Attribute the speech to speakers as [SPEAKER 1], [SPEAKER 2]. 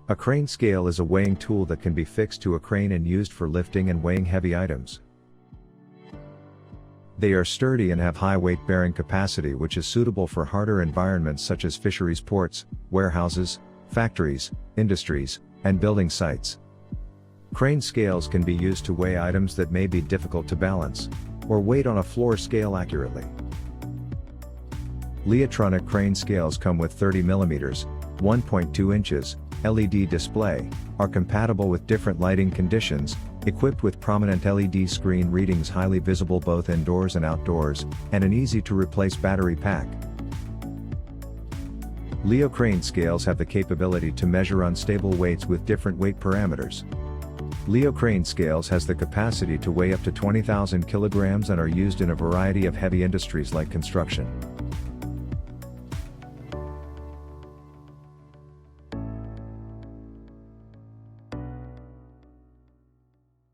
[SPEAKER 1] A crane scale is a weighing tool that can be fixed to a crane and used for lifting and weighing heavy items. They are sturdy and have high weight-bearing capacity, which is suitable for harder environments such as fisheries ports, warehouses, factories, industries, and building sites. Crane scales can be used to weigh items that may be difficult to balance, or weight on a floor scale accurately. Leotronic crane scales come with 30 mm, 1.2 inches, LED display, are compatible with different lighting conditions, equipped with prominent LED screen readings highly visible both indoors and outdoors, and an easy-to-replace battery pack. Leo crane scales have the capability to measure unstable weights with different weight parameters. Leo crane scales has the capacity to weigh up to 20,000 kilograms and are used in a variety of heavy industries like construction.